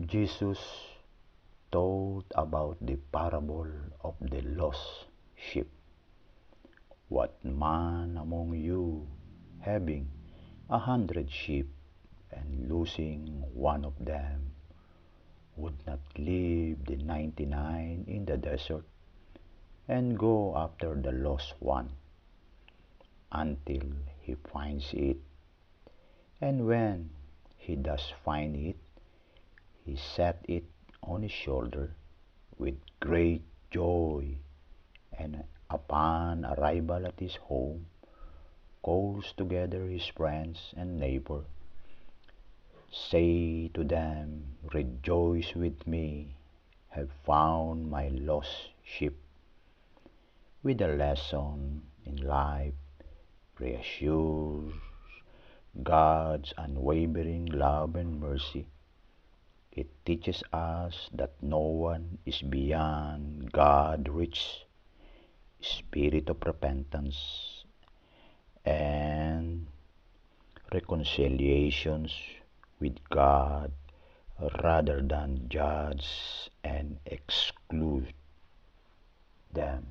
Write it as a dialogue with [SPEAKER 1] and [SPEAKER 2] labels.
[SPEAKER 1] Jesus taught about the parable of the lost sheep. What man among you, having 100 sheep, and losing one of them, would not leave the 99 in the desert, and go after the lost one, until he finds it? And when he does find it, he set it on his shoulder with great joy, and upon arrival at his home, calls together his friends and neighbors. Say to them, rejoice with me, have found my lost sheep. With a lesson in life, reassures God's unwavering love and mercy. It teaches us that no one is beyond God's reach. Spirit of repentance and reconciliations with God, rather than judge and exclude them.